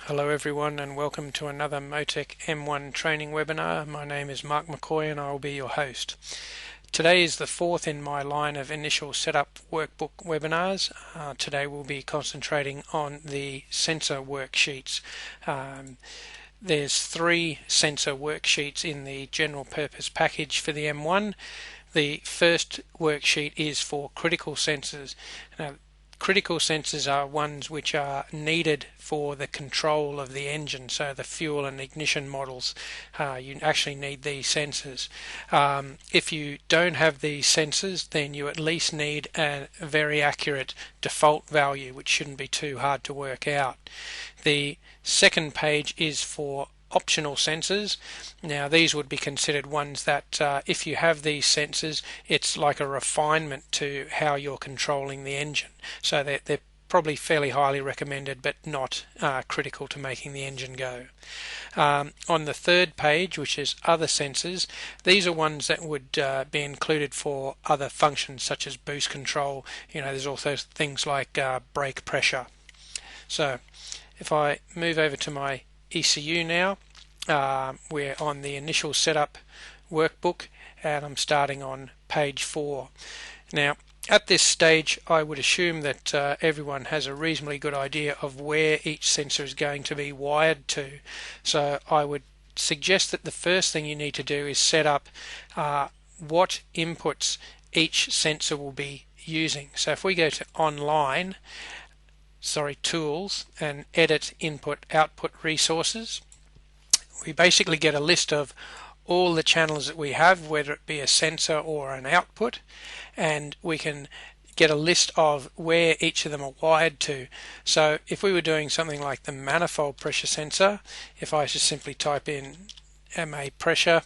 Hello everyone and welcome to another MoTeC M1 training webinar. My name is Mark McCoy and I will be your host. Today is the fourth in my line of initial setup workbook webinars. Today we'll be concentrating on the sensor worksheets. There's 3 sensor worksheets in the general purpose package for the M1. The first worksheet is for critical sensors. Now, critical sensors are ones which are needed for the control of the engine, so the fuel and ignition models. You actually need these sensors. If you don't have these sensors, then you at least need a very accurate default value, which shouldn't be too hard to work out. The second page is for optional sensors. Now these would be considered ones that if you have these sensors, it's like a refinement to how you're controlling the engine. So they're probably fairly highly recommended but not critical to making the engine go. On the third page, which is other sensors, these are ones that would be included for other functions such as boost control. There's also things like brake pressure. So if I move over to my ECU now, we're on the initial setup workbook and I'm starting on page 4. Now at this stage I would assume that everyone has a reasonably good idea of where each sensor is going to be wired to. So I would suggest that the first thing you need to do is set up what inputs each sensor will be using. So if we go to Tools and Edit Input Output Resources, we basically get a list of all the channels that we have, whether it be a sensor or an output, and we can get a list of where each of them are wired to. So if we were doing something like the manifold pressure sensor, if I just simply type in MA pressure,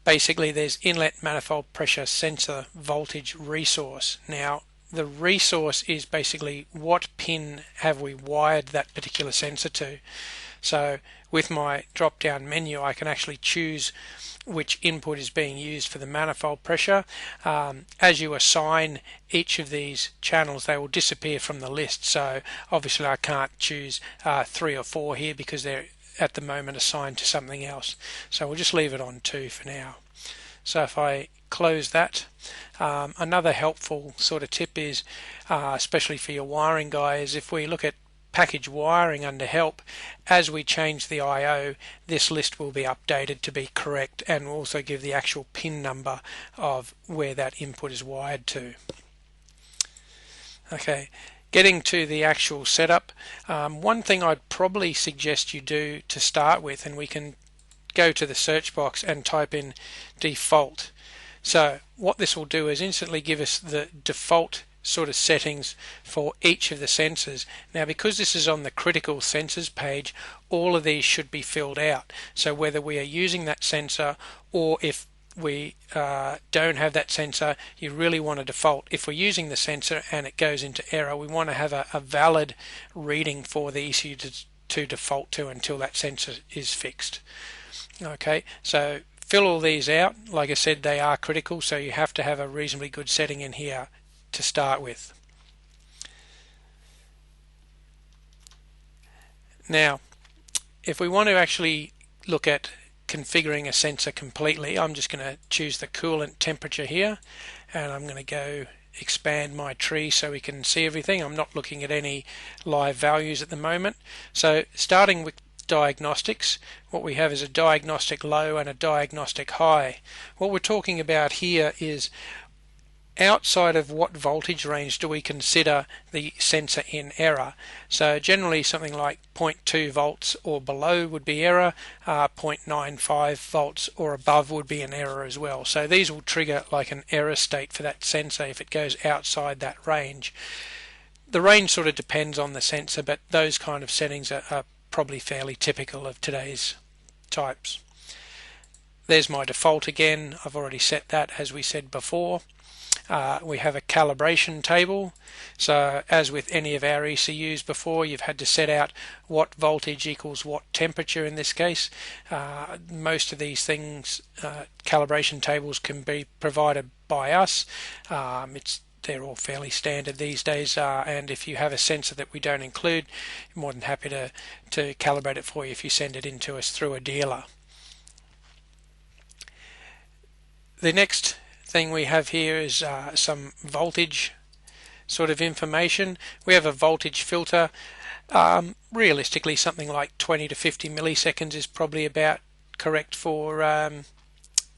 basically there's inlet manifold pressure sensor voltage resource. Now the resource is basically what pin have we wired that particular sensor to. So with my drop down menu I can actually choose which input is being used for the manifold pressure. As you assign each of these channels, they will disappear from the list. So obviously I can't choose 3 or 4 here because they're at the moment assigned to something else. So we'll just leave it on 2 for now. So if I close that, another helpful sort of tip is, especially for your wiring guys, if we look at package wiring under help, as we change the I/O, this list will be updated to be correct and will also give the actual pin number of where that input is wired to. Okay, getting to the actual setup, one thing I'd probably suggest you do to start with, and we can go to the search box and type in default. So what this will do is instantly give us the default sort of settings for each of the sensors. Now because this is on the critical sensors page, all of these should be filled out. So whether we are using that sensor or if we don't have that sensor, you really want to default. If we're using the sensor and it goes into error, we want to have a valid reading for the ECU to default to until that sensor is fixed. Okay, so fill all these out. Like I said, they are critical, so you have to have a reasonably good setting in here to start with. Now if we want to actually look at configuring a sensor completely, I'm just going to choose the coolant temperature here and I'm going to go expand my tree so we can see everything. I'm not looking at any live values at the moment. So starting with diagnostics, what we have is a diagnostic low and a diagnostic high. What we're talking about here is outside of what voltage range do we consider the sensor in error. So generally something like 0.2 volts or below would be error, 0.95 volts or above would be an error as well. So these will trigger like an error state for that sensor if it goes outside that range. The range sort of depends on the sensor, but those kind of settings are probably fairly typical of today's types. There's my default again. I've already set that as we said before. We have a calibration table. So as with any of our ECUs before, you've had to set out what voltage equals what temperature in this case. Most of these things, calibration tables can be provided by us. It's they're all fairly standard these days, and if you have a sensor that we don't include, you're more than happy to calibrate it for you if you send it in to us through a dealer. The next thing we have here is some voltage sort of information. We have a voltage filter. Realistically, something like 20 to 50 milliseconds is probably about correct for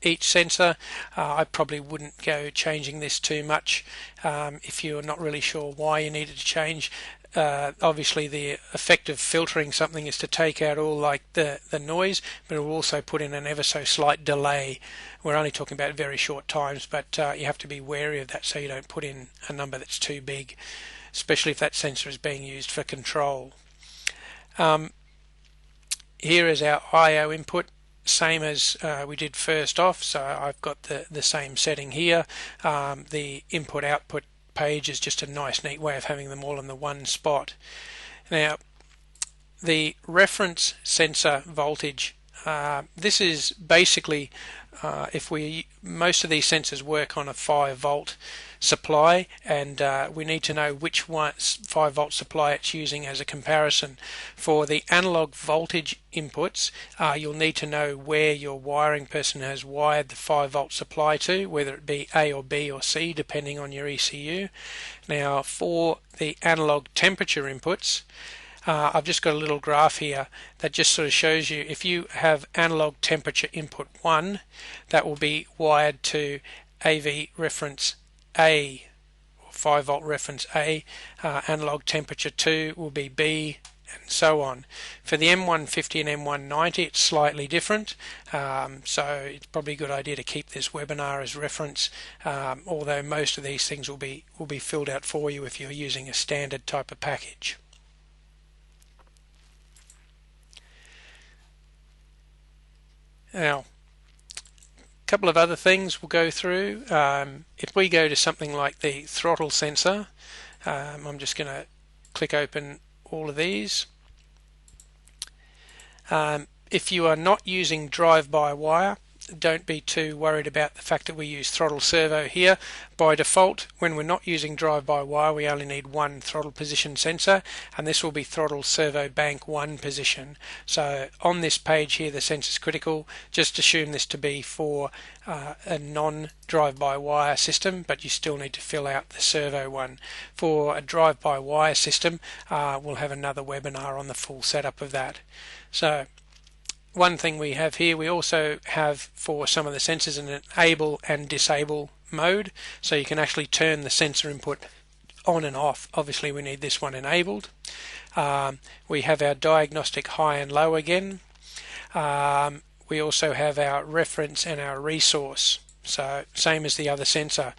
each sensor. I probably wouldn't go changing this too much if you're not really sure why you needed to change. Obviously the effect of filtering something is to take out all like the noise, but it will also put in an ever so slight delay. We're only talking about very short times, but you have to be wary of that so you don't put in a number that's too big, especially if that sensor is being used for control. Here is our I/O input, same as we did first off, so I've got the same setting here. The input-output page is just a nice neat way of having them all in the one spot. Now the reference sensor voltage, this is basically most of these sensors work on a 5-volt supply, and we need to know which 5-volt supply it's using as a comparison. For the analog voltage inputs, you'll need to know where your wiring person has wired the 5-volt supply to, whether it be A or B or C depending on your ECU. Now for the analog temperature inputs, I've just got a little graph here that just sort of shows you if you have analog temperature input 1, that will be wired to AV reference A, or 5-volt reference A. Analog temperature 2 will be B, and so on. For the M150 and M190 it's slightly different, so it's probably a good idea to keep this webinar as reference, although most of these things will be filled out for you if you're using a standard type of package. Now, a couple of other things we'll go through. If we go to something like the throttle sensor, I'm just going to click open all of these. If you are not using drive-by-wire, don't be too worried about the fact that we use throttle servo here. By default, when we're not using drive-by-wire, we only need one throttle position sensor, and this will be throttle servo bank 1 position. So on this page here, the sensor's critical. Just assume this to be for a non-drive-by-wire system, but you still need to fill out the servo one. For a drive-by-wire system, we'll have another webinar on the full setup of that. So one thing we have here, we also have for some of the sensors an enable and disable mode, so you can actually turn the sensor input on and off. Obviously we need this one enabled. We have our diagnostic high and low again. We also have our reference and our resource, so same as the other sensor.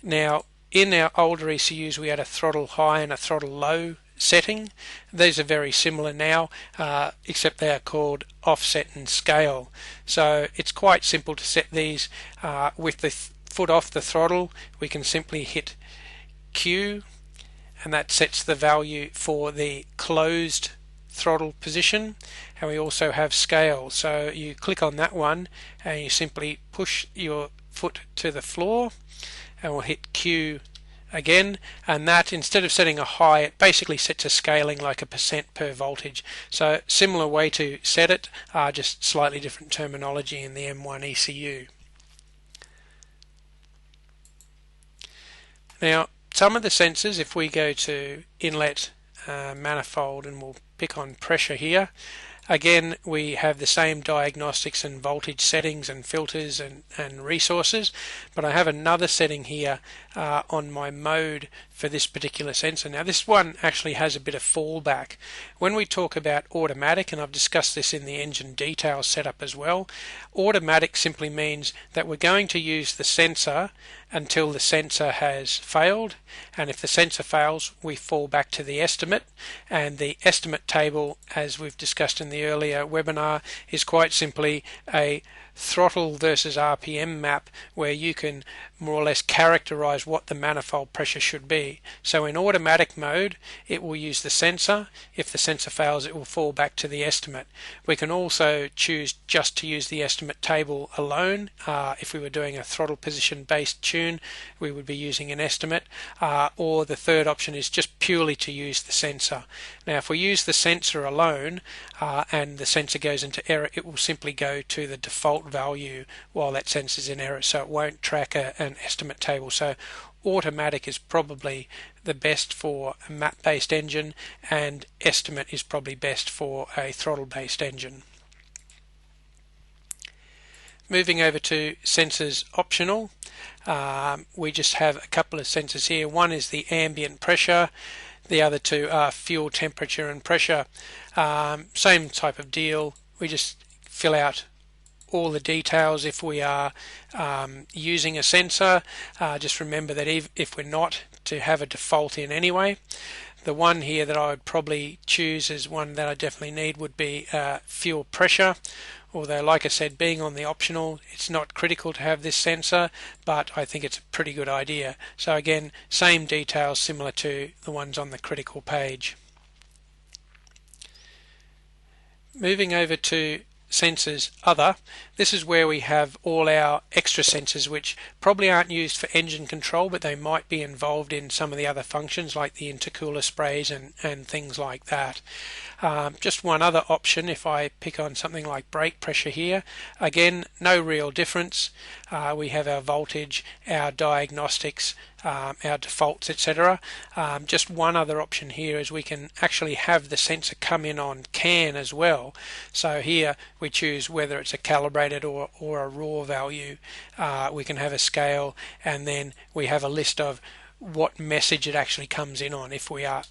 Now in our older ECUs we had a throttle high and a throttle low setting. These are very similar now, except they are called offset and scale. So it's quite simple to set these. With the foot off the throttle, we can simply hit Q, and that sets the value for the closed throttle position. And we also have scale, so you click on that one and you simply push your foot to the floor, and we'll hit Q again, and that, instead of setting a high, it basically sets a scaling like a percent per voltage. So similar way to set it, just slightly different terminology in the M1 ECU. Now some of the sensors, if we go to Inlet Manifold and we'll pick on pressure here, again we have the same diagnostics and voltage settings and filters and resources, but I have another setting here on my mode for this particular sensor. Now this one actually has a bit of fallback. When we talk about automatic, and I've discussed this in the engine details setup as well, automatic simply means that we're going to use the sensor until the sensor has failed, and if the sensor fails we fall back to the estimate, and the estimate table, as we've discussed in the earlier webinar, is quite simply a throttle versus RPM map where you can more or less characterize what the manifold pressure should be. So in automatic mode it will use the sensor. If the sensor fails, it will fall back to the estimate. We can also choose just to use the estimate table alone. If we were doing a throttle position based tune, we would be using an estimate, or the third option is just purely to use the sensor. Now if we use the sensor alone and the sensor goes into error, it will simply go to the default value while that sensor is in error, so it won't track an estimate table. So automatic is probably the best for a map based engine, and estimate is probably best for a throttle based engine. Moving over to sensors optional, we just have a couple of sensors here. One is the ambient pressure, the other two are fuel temperature and pressure. Same type of deal, we just fill out all the details if we are using a sensor. Just remember that if we're not, to have a default in anyway. The one here that I would probably choose as one that I definitely need would be fuel pressure, although like I said, being on the optional, it's not critical to have this sensor, but I think it's a pretty good idea. So again, same details similar to the ones on the critical page. Moving over to sensors other, this is where we have all our extra sensors which probably aren't used for engine control, but they might be involved in some of the other functions like the intercooler sprays and things like that. Just one other option, if I pick on something like brake pressure here, again no real difference. We have our voltage, our diagnostics, our defaults, etc. Just one other option here is we can actually have the sensor come in on CAN as well. So here we choose whether it's a calibrated or a raw value. We can have a scale, and then we have a list of what message it actually comes in on if we are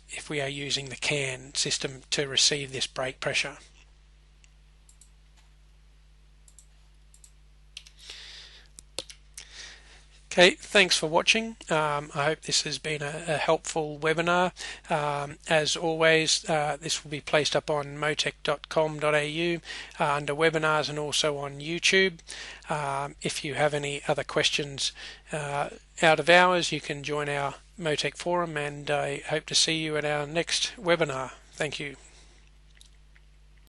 using the CAN system to receive this brake pressure. Okay, thanks for watching. I hope this has been a helpful webinar. As always, this will be placed up on motec.com.au under webinars and also on YouTube. If you have any other questions out of hours, you can join our MoTeC forum, and I hope to see you at our next webinar. Thank you.